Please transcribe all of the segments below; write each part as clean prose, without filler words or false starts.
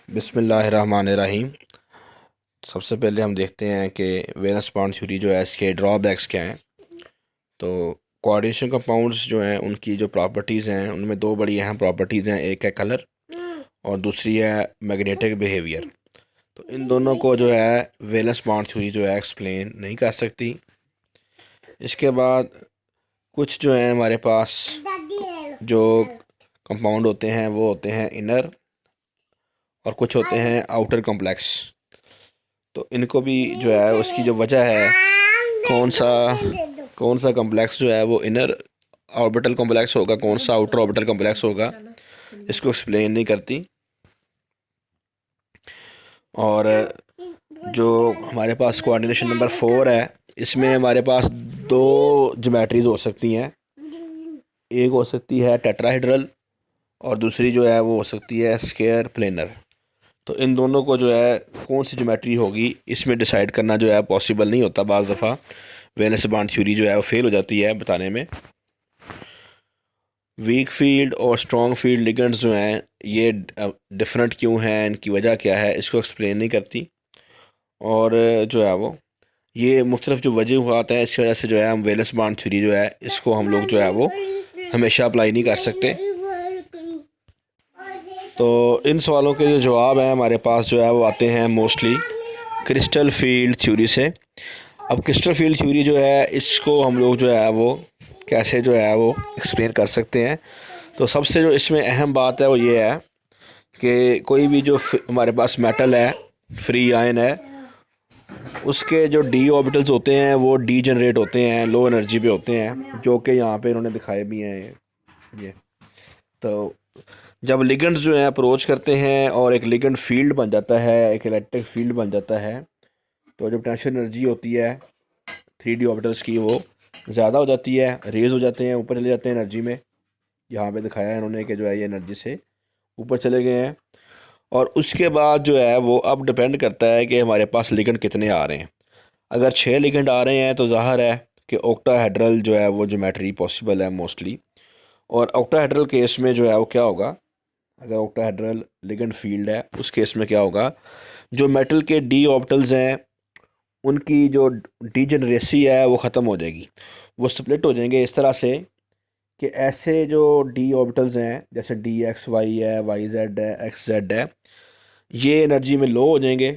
बिस्मिल्लाहिर्रहमानिर्रहीम। सबसे पहले हम देखते हैं कि वेनस बॉन्ड थ्योरी जो है इसके ड्रॉबैक्स क्या हैं। तो कोऑर्डिनेशन कंपाउंड्स जो हैं उनकी जो प्रॉपर्टीज़ हैं उनमें दो बड़ी अहम प्रॉपर्टीज़ हैं, एक है कलर और दूसरी है मैग्नेटिक बिहेवियर। तो इन दोनों को जो है वेनस बॉन्ड थ्योरी जो है एक्सप्लेन नहीं कर सकती। इसके बाद कुछ जो है हमारे पास जो कंपाउंड होते हैं वो होते हैं इनर और कुछ होते हैं आउटर कॉम्प्लेक्स। तो इनको भी जो है उसकी जो वजह है कौन सा कॉम्प्लेक्स जो है वो इनर ऑर्बिटल कॉम्प्लेक्स होगा, कौन सा आउटर ऑर्बिटल कॉम्प्लेक्स होगा, इसको एक्सप्लेन नहीं करती। और जो हमारे पास कोऑर्डिनेशन नंबर 4 है, इसमें हमारे पास दो ज्योमेट्रीज हो सकती हैं। एक हो सकती है टेट्राहेड्रल और दूसरी जो है वो हो सकती है स्क्वायर प्लेनर। तो इन दोनों को जो है कौन सी ज्योमेट्री होगी इसमें डिसाइड करना जो है पॉसिबल नहीं होता। बाज़ दफ़ा वेनस बॉन्ड थ्योरी जो है वो फेल हो जाती है बताने में। वीक फील्ड और स्ट्रॉन्ग फील्ड लिगेंड्स जो हैं ये डिफरेंट क्यों हैं, इनकी वजह क्या है, इसको एक्सप्लेन नहीं करती। और जो है वो ये मुख्तलिफ जो वजूहात हैं इसकी वजह से जो है हम वेनस बॉन्ड थ्योरी जो है इसको हम लोग जो है वो हमेशा अप्लाई नहीं कर सकते। तो इन सवालों के जो जवाब हैं हमारे पास जो है वो आते हैं मोस्टली क्रिस्टल फील्ड थ्योरी से। अब क्रिस्टल फील्ड थ्योरी जो है इसको हम लोग जो है वो कैसे जो है वो एक्सप्लेन कर सकते हैं। तो सबसे जो इसमें अहम बात है वो ये है कि कोई भी जो हमारे पास मेटल है, फ्री आयन है, उसके जो डी ऑर्बिटल्स होते हैं वो डी जनरेट होते हैं, लो एनर्जी पे होते हैं, जो कि यहाँ पे इन्होंने दिखाए भी हैं ये। तो जब लिगेंड्स जो हैं अप्रोच करते हैं और एक लिगेंड फील्ड बन जाता है, एक इलेक्ट्रिक फील्ड बन जाता है, तो जब पोटेंशियल एनर्जी होती है 3D ऑर्बिटल्स की वो ज़्यादा हो जाती है, रेज हो जाते हैं, ऊपर चले जाते हैं एनर्जी में। यहाँ पे दिखाया है इन्होंने कि जो है ये एनर्जी से ऊपर चले गए हैं। और उसके बाद जो है वो अब डिपेंड करता है कि हमारे पास लिगेंड कितने आ रहे हैं। अगर 6 लिगेंड आ रहे हैं तो ज़ाहिर है कि ऑक्टाहेड्रल जो है वो ज्योमेट्री पॉसिबल है मोस्टली। और ऑक्टाहेड्रल केस में जो है वो क्या होगा, अगर ऑक्टाहेड्रल लिगेंड फील्ड है उस केस में क्या होगा, जो मेटल के डी ऑर्बिटल्स हैं उनकी जो डीजेनरेसी है वो ख़त्म हो जाएगी, वो स्प्लिट हो जाएंगे इस तरह से कि ऐसे जो डी ऑर्बिटल्स हैं जैसे डी एक्स वाई है, वाई जेड है, एक्स जेड है, ये एनर्जी में लो हो जाएंगे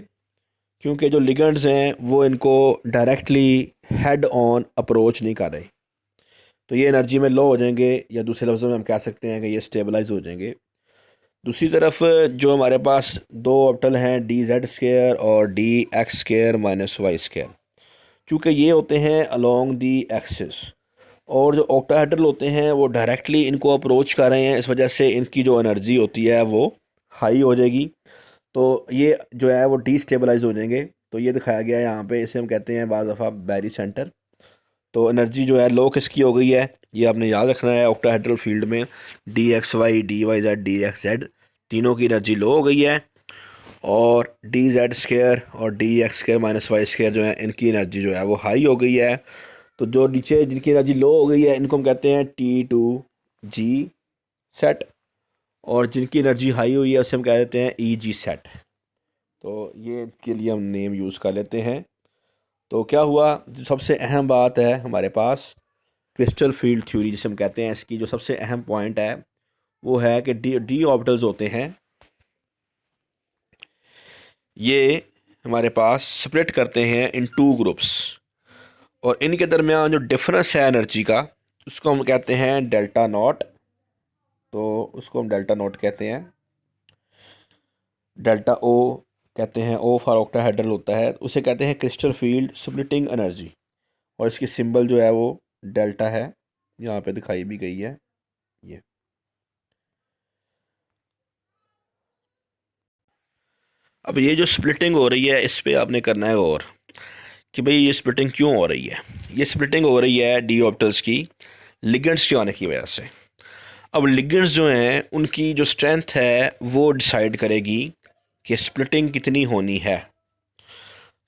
क्योंकि जो लिगेंड्स हैं वो इनको डायरेक्टली हेड ऑन अप्रोच नहीं कर रहे। तो ये एनर्जी में लो हो जाएंगे, या दूसरे लफ्ज़ों में हम कह सकते हैं कि ये स्टेबलाइज हो जाएंगे। दूसरी तरफ जो हमारे पास दो ऑर्बिटल हैं डी जेड स्केयर और D X square minus Y square, क्योंकि ये होते हैं अलोंग दी एक्सिस, और जो ऑक्टाहेड्रल होते हैं वो डायरेक्टली इनको अप्रोच कर रहे हैं, इस वजह से इनकी जो एनर्जी होती है वो हाई हो जाएगी। तो ये जो है वो डीस्टेबलाइज हो जाएंगे। तो ये दिखाया गया है यहाँ पे, इसे हम कहते हैं बाज़ दफ़ा बैरी सेंटर। तो एनर्जी जो है लो किसकी हो गई है ये आपने याद रखना है। ऑक्टाहेड्रल फील्ड में D X Y, D Y Z, D X Z तीनों की एनर्जी लो हो गई है, और डी जेड स्केयर और D X square minus Y square जो है इनकी एनर्जी जो है वो हाई हो गई है। तो जो नीचे जिनकी एनर्जी लो हो गई है इनको हम कहते हैं T2G सेट, और जिनकी एनर्जी हाई हुई है उसे हम कह देते हैं EG सेट। तो ये के लिए हम नेम यूज़ कर लेते हैं। तो क्या हुआ, जो सबसे अहम बात है हमारे पास क्रिस्टल फील्ड थ्योरी जिसे हम कहते हैं, इसकी जो सबसे अहम पॉइंट है वो है कि डी ऑर्बिटल्स होते हैं, ये हमारे पास स्प्लिट करते हैं इन टू ग्रुप्स, और इनके दरमियान जो डिफरेंस है एनर्जी का उसको हम कहते हैं डेल्टा नॉट। तो उसको हम डेल्टा नॉट कहते हैं, डेल्टा ओ कहते हैं, ओ फॉर ऑक्टाहेड्रल होता है, उसे कहते हैं क्रिस्टल फील्ड स्प्लिटिंग एनर्जी। और इसकी सिंबल जो है वो डेल्टा है, यहाँ पे दिखाई भी गई है ये। अब ये जो स्प्लिटिंग हो रही है इस पे आपने करना है गौर कि भाई ये स्प्लिटिंग क्यों हो रही है। ये स्प्लिटिंग हो रही है डी ऑर्बिटल्स की लिगेंड्स के आने की वजह से। अब लिगेंड्स जो हैं उनकी जो स्ट्रेंथ है वो डिसाइड करेगी कि स्प्लिटिंग कितनी होनी है।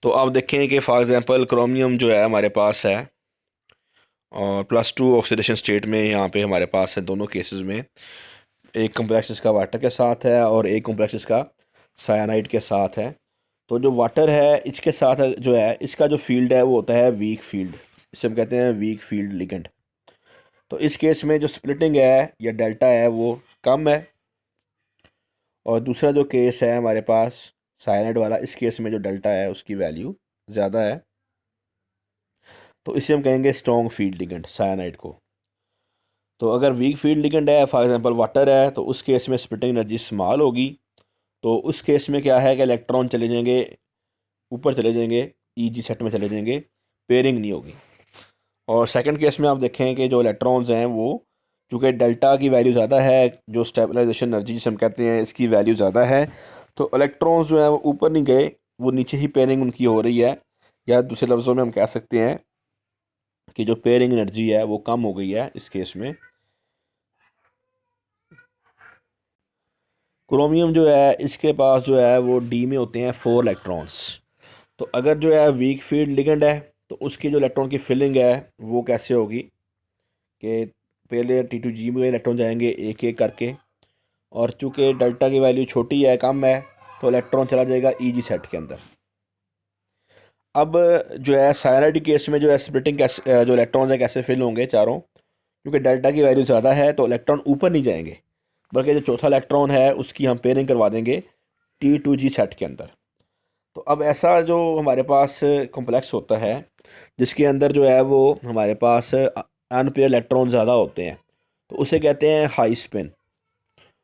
तो आप देखें कि फॉर एग्जांपल क्रोमियम जो है हमारे पास है, और +2 ऑक्सीडेशन स्टेट में यहाँ पे हमारे पास है दोनों केसेस में। एक कॉम्प्लेक्स इसका वाटर के साथ है और एक कॉम्प्लेक्स इसका साइनाइड के साथ है। तो जो वाटर है इसके साथ जो है इसका जो फील्ड है वो होता है वीक फील्ड, इसे हम कहते हैं वीक फील्ड लिगेंड। तो इस केस में जो स्प्लिटिंग है या डेल्टा है वो कम है। और दूसरा जो केस है हमारे पास साइनाइड वाला, इस केस में जो डेल्टा है उसकी वैल्यू ज़्यादा है। तो इसे हम कहेंगे स्ट्रॉन्ग फील्ड लिगेंड साइनाइड को। तो अगर वीक फील्ड लिगेंड है, फॉर एग्जांपल वाटर है, तो उस केस में स्प्लिटिंग एनर्जी स्मॉल होगी। तो उस केस में क्या है कि इलेक्ट्रॉन चले जाएंगे ऊपर, चले जाएंगे ईजी सेट में चले जाएंगे, पेयरिंग नहीं होगी। और सेकंड केस में आप देखें कि जो इलेक्ट्रॉन्स हैं वो, चूँकि डेल्टा की वैल्यू ज़्यादा है, जो स्टेबलाइजेशन एनर्जी जिसे हम कहते हैं इसकी वैल्यू ज़्यादा है, तो इलेक्ट्रॉन्स जो हैं वो ऊपर नहीं गए, वो नीचे ही पेयरिंग उनकी हो रही है। या दूसरे लफ्ज़ों में हम कह सकते हैं कि जो पेयरिंग एनर्जी है वो कम हो गई है इस केस में। क्रोमियम जो है इसके पास जो है वो डी में होते हैं 4 इलेक्ट्रॉन्स। तो अगर जो है वीक फील्ड लिगेंड है तो उसकी जो इलेक्ट्रॉन की फिलिंग है वो कैसे होगी कि पहले T2G में इलेक्ट्रॉन जाएंगे एक एक करके, और चूँकि डेल्टा की वैल्यू छोटी है, कम है, तो इलेक्ट्रॉन चला जाएगा ईजी सेट के अंदर। अब जो है साइनाइड केस में जो है स्प्लिटिंग कैसे, जो इलेक्ट्रॉन्स है कैसे फिल होंगे चारों, क्योंकि डेल्टा की वैल्यू ज़्यादा है तो इलेक्ट्रॉन ऊपर नहीं जाएंगे, बल्कि जो चौथा इलेक्ट्रॉन है उसकी हम पेयरिंग करवा देंगे T2G सेट के अंदर। तो अब ऐसा जो हमारे पास कॉम्प्लेक्स होता है जिसके अंदर जो है वो हमारे पास अनपेयर इलेक्ट्रॉन ज़्यादा होते हैं, तो उसे कहते हैं हाई स्पिन।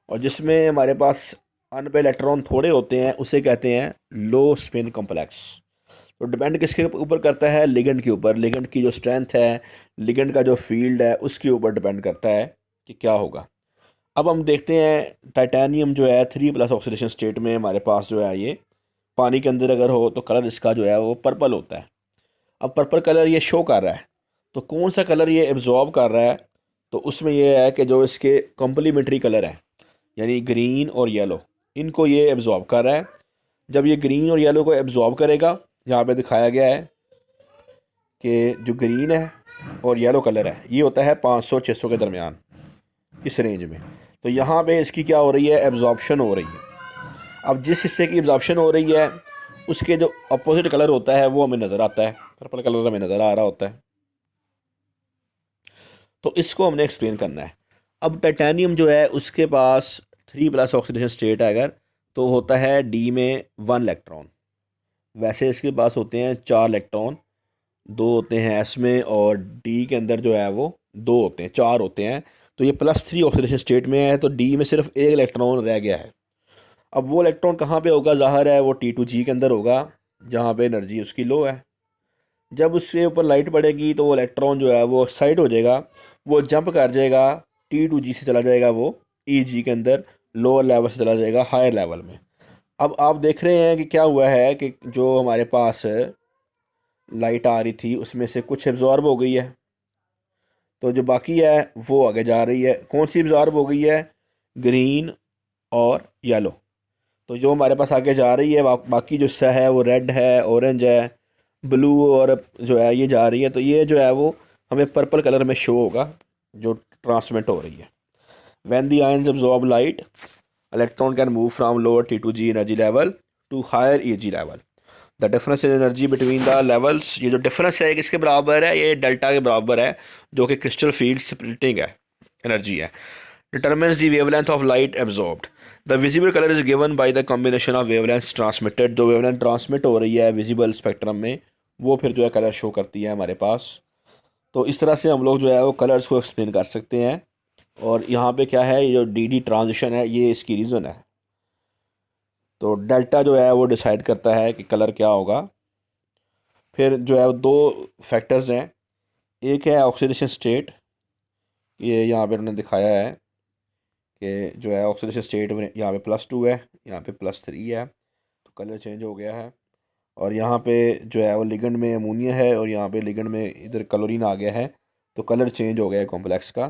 और जिसमें हमारे पास अनपेयर इलेक्ट्रॉन थोड़े होते हैं उसे कहते हैं लो स्पिन कॉम्प्लेक्स। तो डिपेंड किसके ऊपर करता है, लिगेंड के ऊपर, लिगेंड की जो स्ट्रेंथ है, लिगेंड का जो फील्ड है उसके ऊपर डिपेंड करता है कि क्या होगा। अब हम देखते हैं टाइटेनियम जो है 3+ ऑक्सीडेशन स्टेट में हमारे पास जो है ये पानी के अंदर अगर हो तो कलर इसका जो है वो पर्पल होता है। अब पर्पल कलर ये शो कर रहा है, तो कौन सा कलर ये एब्जॉर्ब कर रहा है, तो उसमें ये है कि जो इसके कॉम्प्लीमेंट्री कलर है यानी ग्रीन और येलो, इनको ये एब्जॉर्ब कर रहा है। जब ये ग्रीन और येलो को एब्जॉर्ब करेगा, यहाँ पे दिखाया गया है कि जो ग्रीन है और येलो कलर है ये होता है 500-600 के दरमियान, इस रेंज में। तो यहाँ पे इसकी क्या हो रही है, एब्जॉर्प्शन हो रही है। अब जिस हिस्से की एब्जॉर्प्शन हो रही है उसके जो अपोजिट कलर होता है वो हमें नज़र आता है, पर्पल कलर हमें नज़र आ रहा होता है। तो इसको हमने एक्सप्लेन करना है। अब टाइटेनियम जो है उसके पास 3+ ऑक्सीडेशन स्टेट है अगर, तो होता है डी में 1 इलेक्ट्रॉन। वैसे इसके पास होते हैं 4 इलेक्ट्रॉन, 2 होते हैं एस में, और डी के अंदर जो है वो 2 होते हैं, 4 होते हैं। तो ये +3 ऑक्सीडेशन स्टेट में है, तो डी में सिर्फ एक इलेक्ट्रॉन रह गया है। अब वो इलेक्ट्रॉन कहाँ पे होगा, ज़ाहिर है वो T2G के अंदर होगा जहाँ पे एनर्जी उसकी लो है। जब उसके ऊपर लाइट पड़ेगी तो वो इलेक्ट्रॉन जो है वो एक्साइट हो जाएगा, वो जंप कर जाएगा, T2G से चला जाएगा वो EG के अंदर, लोअर लेवल से चला जाएगा हायर लेवल में। अब आप देख रहे हैं कि क्या हुआ है कि जो हमारे पास लाइट आ रही थी उसमें से कुछ एब्जॉर्ब हो गई है, तो जो बाकी है वो आगे जा रही है। कौन सी एब्जॉर्ब हो गई है, ग्रीन और येलो। तो जो हमारे पास आगे जा रही है बाकी जो हिस्सा है वो रेड है, ऑरेंज है, ब्लू, और जो है ये जा रही है। तो ये जो है वो हमें पर्पल कलर में शो होगा जो ट्रांसमिट हो रही है। When the ions absorb light, electron can move from lower T2G energy level to higher EG level. The difference in energy between the levels, ये जो डिफरेंस है किसके बराबर है, ये डेल्टा के बराबर है, जो कि क्रिस्टल फील्ड स्प्लिटिंग है एनर्जी है। Determines the wavelength of light absorbed. The visible color is given by the combination of wavelengths transmitted. जो wavelength transmit हो रही है visible spectrum में, वो फिर जो है कलर शो करती है हमारे पास। तो इस तरह से हम लोग जो है वो कलर्स को एक्सप्लेन कर सकते हैं। और यहाँ पे क्या है, ये जो डी ट्रांजिशन है ये इसकी रीज़न है। तो डेल्टा जो है वो डिसाइड करता है कि कलर क्या होगा। फिर जो है दो फैक्टर्स हैं, एक है ऑक्सीडेशन स्टेट, ये यहाँ पे उन्होंने दिखाया है कि जो है ऑक्सीडेशन स्टेट में यहाँ पे +2 है, यहाँ पे +3 है, तो कलर चेंज हो गया है। और यहाँ पे जो है वो लिगेंड में अमोनिया है और यहाँ पे लिगेंड में इधर क्लोरीन आ गया है, तो कलर चेंज हो गया है कॉम्प्लेक्स का।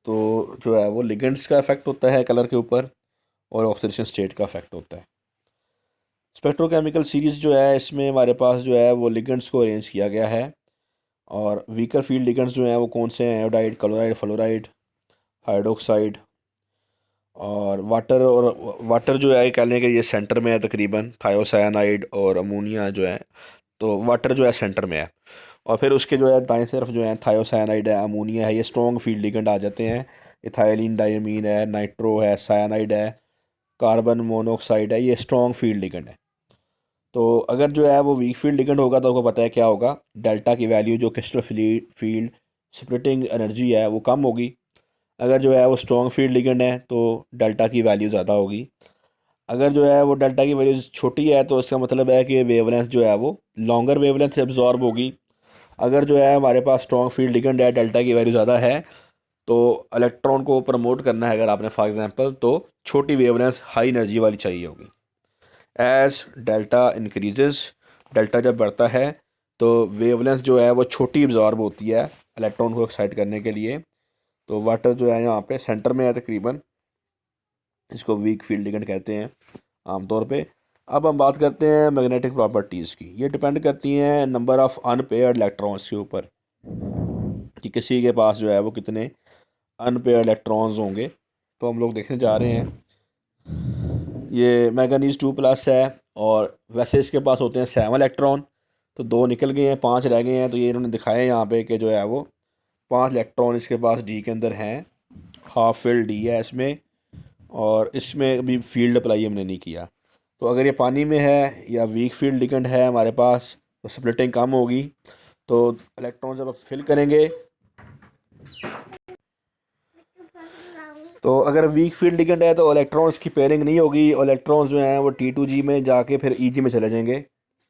तो जो है वो लिगेंड्स का इफेक्ट होता है कलर के ऊपर और ऑक्सीडेशन स्टेट का इफेक्ट होता है। स्पेक्ट्रोकेमिकल सीरीज़ जो है इसमें हमारे पास जो है वो लिगेंड्स को अरेंज किया गया है। और वीकर फील्ड लिगेंड्स जो हैं वो कौन से हैं, आयोडाइड, क्लोराइड, फ्लोराइड, हाइड्रोक्साइड, और वाटर जो है कह लें कि ये सेंटर में है तकरीबन, थायोसाइनाइड और अमोनिया जो है, तो वाटर जो है सेंटर में है। और फिर उसके जो है दाएं तरफ जो है थायोसाइनाइड है, अमोनिया है, ये स्ट्रॉन्ग फील्ड लिगेंड आ जाते हैं। इथाइलिन डायमीन है, नाइट्रो है, साइनाइड है, कार्बन मोनोऑक्साइड है, ये स्ट्रॉन्ग फील्ड लिगेंड है। तो अगर जो है वो वीक फील्ड लिगेंड होगा तो आपको पता है क्या होगा, डेल्टा की वैल्यू जो क्रिस्टल फील्ड स्प्लिटिंग एनर्जी है वो कम होगी। अगर जो है वो स्ट्रॉन्ग फील्ड लिगेंड है तो डेल्टा की वैल्यू ज़्यादा होगी। अगर जो है वो डेल्टा की वैल्यू छोटी है तो इसका मतलब है कि वेवलेंथ जो है वो लॉन्गर वेवलेंथ से एब्जॉर्ब होगी। अगर जो है हमारे पास स्ट्रॉन्ग फील्ड लिगेंड है, डेल्टा की वैल्यू ज़्यादा है, तो इलेक्ट्रॉन को प्रमोट करना है अगर आपने फॉर एग्जांपल, तो छोटी वेवलेंथ हाई एनर्जी वाली चाहिए होगी। एज डेल्टा इंक्रीजेस, डेल्टा जब बढ़ता है तो वेवलेंथ जो है वो छोटी एब्जॉर्ब होती है इलेक्ट्रॉन को एक्साइट करने के लिए। तो वाटर जो है यहाँ पे सेंटर में है तकरीबन, इसको वीक फील्ड लिगेंड कहते हैं आमतौर पे। अब हम बात करते हैं मैग्नेटिक प्रॉपर्टीज़ की। ये डिपेंड करती हैं नंबर ऑफ़ अनपेयर्ड इलेक्ट्रॉन्स के ऊपर, कि किसी के पास जो है वो कितने अनपेयर्ड इलेक्ट्रॉन्स होंगे। तो हम लोग देखने जा रहे हैं, ये मैंगनीज 2+ है और वैसे इसके पास होते हैं 7 इलेक्ट्रॉन। तो 2 निकल गए हैं, 5 रह गए हैं। तो ये इन्होंने दिखाया यहाँ पे कि जो है वो 5 इलेक्ट्रॉन इसके पास डी के अंदर हैं, हाफ फील्ड डी है इसमें, और इसमें अभी फील्ड अप्लाई हमने नहीं किया। तो अगर ये पानी में है या वीक फील्ड लिगेंड है हमारे पास तो स्प्लिटिंग कम होगी। तो इलेक्ट्रॉन जब आप फिल करेंगे, तो अगर वीक फील्ड लिगेंड है तो इलेक्ट्रॉन्स की पेयरिंग नहीं होगी, और इलेक्ट्रॉन्स जो हैं वो T2G में जाके फिर EG में चले जाएंगे।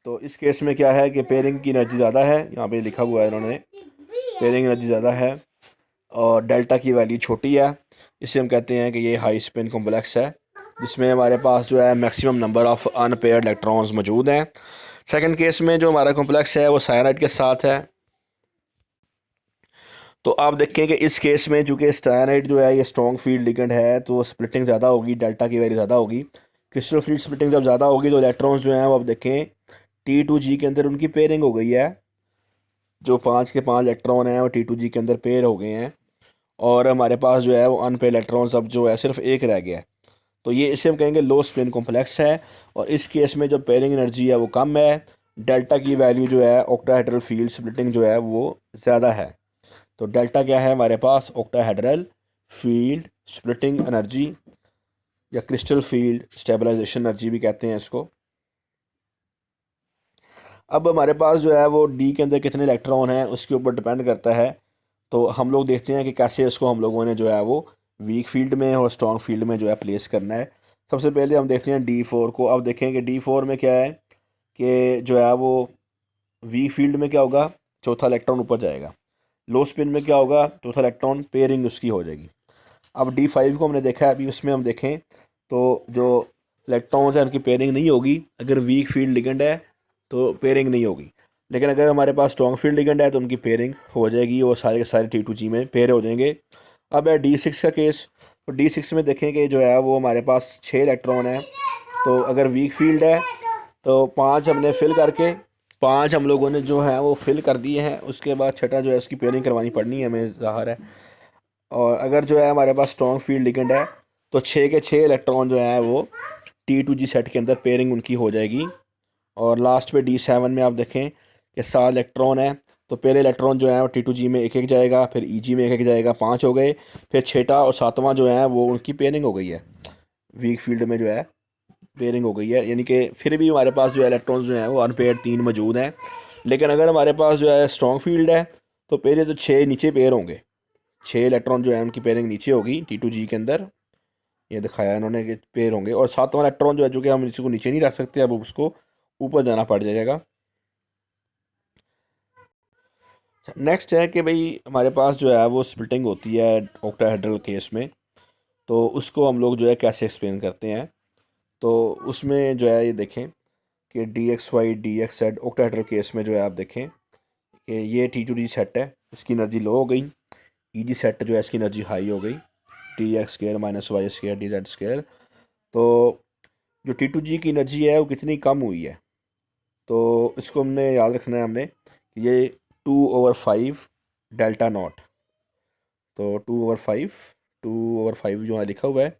तो इस केस में क्या है कि पेयरिंग की एनर्जी ज़्यादा है, यहाँ पे लिखा हुआ है इन्होंने, पेयरिंग एनर्जी ज़्यादा है और डेल्टा की वैल्यू छोटी है। इसे हम कहते हैं कि ये हाई स्पिन कॉम्प्लेक्स है, जिसमें हमारे पास जो है maximum number of unpaired electrons मौजूद हैं। सेकंड केस में जो हमारा कॉम्प्लेक्स है वो साइनाइड के साथ है। तो आप देखें कि इस केस में चूँकि साइनाइड जो है ये स्ट्रॉन्ग फील्ड लिगेंड है, तो स्प्लिटिंग ज़्यादा होगी, डेल्टा की वैल्यू ज़्यादा होगी। क्रिस्टल फील्ड स्प्लिटिंग जब ज़्यादा होगी तो इलेक्ट्रॉन्स जो हैं वो आप देखें T2G के अंदर उनकी पेयरिंग हो गई है। जो 5 के 5 इलेक्ट्रॉन हैं वो T2G के अंदर पेयर हो गए हैं, और हमारे पास जो है वो अनपेयर्ड इलेक्ट्रॉन्स अब जो है सिर्फ एक रह गया है। तो ये इसे हम कहेंगे लो स्पिन कॉम्प्लेक्स है। और इस केस में जो पेयरिंग एनर्जी है वो कम है, डेल्टा की वैल्यू जो है ऑक्टाहेड्रल फील्ड स्प्लिटिंग जो है वो ज़्यादा है। तो डेल्टा क्या है हमारे पास, ऑक्टाहेड्रल फील्ड स्प्लिटिंग एनर्जी, या क्रिस्टल फील्ड स्टेबलाइजेशन एनर्जी भी कहते हैं इसको। अब हमारे पास जो है वो डी के अंदर कितने इलेक्ट्रॉन हैं उसके ऊपर डिपेंड करता है। तो हम लोग देखते हैं कि कैसे इसको हम लोगों ने जो है वो वीक फील्ड में और स्ट्रॉन्ग फील्ड में जो है प्लेस करना है। सबसे पहले हम देखते हैं D4 को। अब देखें कि D4 में क्या है कि जो है वो वीक फील्ड में क्या होगा, चौथा इलेक्ट्रॉन ऊपर जाएगा। लो स्पिन में क्या होगा, चौथा इलेक्ट्रॉन पेयरिंग उसकी हो जाएगी। अब D5 को हमने देखा है, अभी उसमें हम देखें तो जो इलेक्ट्रॉन्स हैं उनकी पेयरिंग नहीं होगी। अगर वीक फील्ड लिगेंड है तो पेयरिंग नहीं होगी, लेकिन अगर हमारे पास स्ट्रॉन्ग फील्ड लिगेंड है तो उनकी पेयरिंग हो जाएगी, वो सारे के सारे T2G में पेयर हो जाएंगे। अब है D6 का केस। तो D6 में देखें कि जो है वो हमारे पास 6 इलेक्ट्रॉन है। तो अगर वीक फील्ड है तो 5 हमने फिल करके, 5 हम लोगों ने जो है वो फिल कर दिए हैं। उसके बाद छठा जो है उसकी पेयरिंग करवानी पड़नी है हमें, ज़ाहिर है। और अगर जो है हमारे पास स्ट्रॉन्ग फील्ड लिगेंड है तो 6 के 6 इलेक्ट्रॉन जो हैं वो T2G सेट के अंदर पेयरिंग उनकी हो जाएगी। और लास्ट पे D7 में आप देखें कि 7 इलेक्ट्रॉन है, तो पहले इलेक्ट्रॉन जो है वो T2G में एक एक जाएगा, फिर EG में एक एक जाएगा, 5 हो गए। फिर छठा और सातवां जो है वो उनकी पेयरिंग हो गई है, वीक फील्ड में जो है पेयरिंग हो गई है। यानी कि फिर भी हमारे पास जो है इलेक्ट्रॉन्स जो हैं वो अनपेयर्ड 3 मौजूद हैं। लेकिन अगर हमारे पास जो है स्ट्रॉन्ग फील्ड है तो पहले तो 6 नीचे पेयर होंगे, 6 इलेक्ट्रॉन जो है उनकी पेयरिंग नीचे होगी T2G के अंदर, ये दिखाया इन्होंने कि पेयर होंगे। और सातवां इलेक्ट्रॉन जो है, जो कि हम इसको नीचे नहीं रख सकते, अब उसको ऊपर जाना पड़ जाएगा। नेक्स्ट है कि भाई हमारे पास जो है वो स्प्लिटिंग होती है ऑक्टाहेड्रल केस में, तो उसको हम लोग जो है कैसे एक्सप्लेन करते हैं। तो उसमें जो है ये देखें कि DXY DXZ ऑक्टाहेड्रल केस में जो है आप देखें कि ये T2G सेट है, इसकी एनर्जी लो हो गई। EG सेट जो है इसकी एनर्जी हाई हो गई, TX² - Y² DZ²। तो जो T2G की एनर्जी है वो कितनी कम हुई है, तो इसको हमने याद रखना है हमने कि ये 2/5 डेल्टा नॉट। तो 2/5 जो है लिखा हुआ है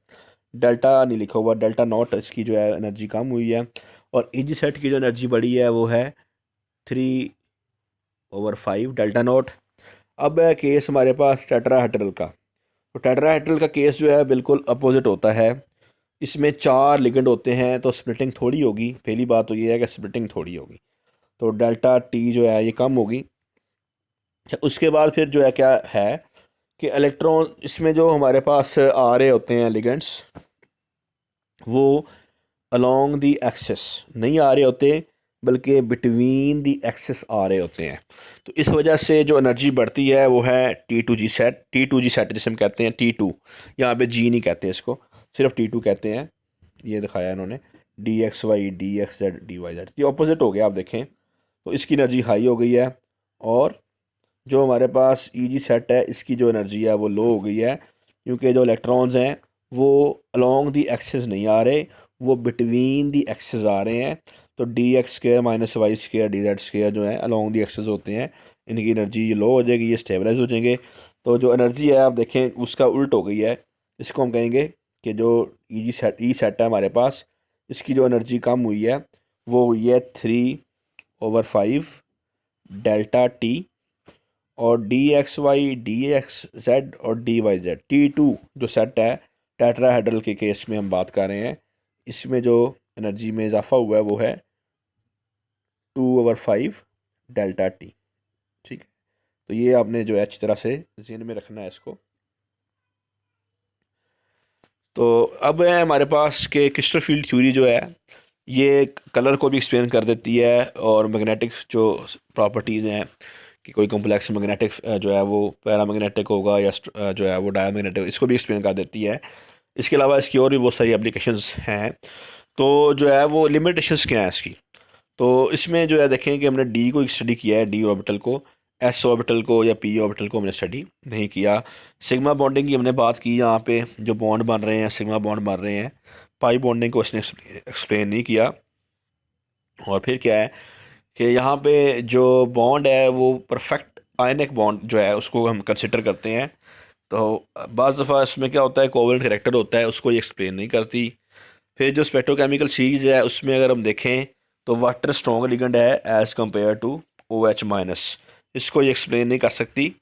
डेल्टा नहीं लिखा हुआ, डेल्टा नॉट इसकी जो है एनर्जी कम हुई है। और ई सेट की जो एनर्जी बढ़ी है वो है 3/5 डेल्टा नॉट। अब है केस हमारे पास टेट्राहेड्रल का। तो टेट्राहेड्रल का केस जो है बिल्कुल अपोजिट होता है। इसमें 4 लिगेंड होते हैं, तो स्प्लिटिंग थोड़ी होगी। पहली बात तो ये है कि स्प्लिटिंग थोड़ी होगी, तो डेल्टा टी जो है ये कम होगी। उसके बाद फिर जो है क्या है कि इलेक्ट्रॉन इसमें जो हमारे पास आ रहे होते हैं लिगेंड्स, वो अलोंग दी एक्सिस नहीं आ रहे होते, बल्कि बिटवीन दी एक्सिस आ रहे होते हैं। तो इस वजह से जो एनर्जी बढ़ती है वो है T2G सेट, T2G सेट जिसे हम कहते हैं T2। यहाँ पे जी नहीं कहते हैं इसको, सिर्फ T2 कहते हैं। ये दिखाया इन्होंने DXY DXZ DYZ, ये ऑपोजिट हो गया। आप देखें तो इसकी एनर्जी हाई हो गई है, और जो हमारे पास EG सेट है इसकी जो एनर्जी है वो लो हो गई है, क्योंकि जो इलेक्ट्रॉन्स हैं वो अलोंग दी एक्सिस नहीं आ रहे, वो बिटवीन दी एक्सिस आ रहे हैं। तो DX² - Y² DZ² जो है अलोंग दी एक्सिस होते हैं, इनकी एनर्जी लो हो जाएगी, ये स्टेबलाइज हो जाएंगे। तो जो एनर्जी है आप देखें उसका उल्ट हो गई है। इसको हम कहेंगे कि जो ई सेट है हमारे पास, इसकी जो एनर्जी कम हुई है वो हुई है 3/5 डेल्टा टी। और DXY DXZ और DYZ T2 जो सेट है टेट्राहेड्रल के केस में हम बात कर रहे हैं, इसमें जो एनर्जी में इजाफा हुआ है वो है 2/5 डेल्टा टी। ठीक है, तो ये आपने जो है अच्छी तरह से ज़हन में रखना है इसको। तो अब है हमारे पास के क्रिस्टल फील्ड थ्योरी जो है ये कलर को भी एक्सप्लेन कर देती है, और मैग्नेटिक जो प्रॉपर्टीज़ हैं कि कोई कॉम्प्लेक्स मैग्नेटिक जो है वो पैरामैग्नेटिक होगा या जो है वो डायमैग्नेटिक, इसको भी एक्सप्लेन कर देती है। इसके अलावा इसकी और भी बहुत सारी एप्लीकेशंस हैं। तो जो है वो लिमिटेशंस क्या है इसकी, तो इसमें जो है देखें कि हमने डी को स्टडी किया है, डी ऑर्बिटल को। एस ऑर्बिटल को या पी ऑर्बिटल को हमने स्टडी नहीं किया। सिग्मा बॉन्डिंग की हमने बात की, यहाँ पे जो बॉन्ड बन रहे हैं सिग्मा बॉन्ड बन रहे हैं। पाई बॉन्डिंग को इसने एक्सप्लेन नहीं किया। और फिर क्या है कि यहाँ पे जो बॉन्ड है वो परफेक्ट आयनिक बॉन्ड जो है उसको हम कंसिडर करते हैं। तो बाज़ दफ़ा इसमें क्या होता है कोवेलेंट कैरेक्टर होता है, उसको ये एक्सप्लेन नहीं करती। फिर जो स्पेक्ट्रोकेमिकल सीरीज़ है उसमें अगर हम देखें तो वाटर स्ट्रॉन्ग लिगेंड है एज़ कम्पेयर टू OH-, इसको ये एक्सप्लेन नहीं कर सकती।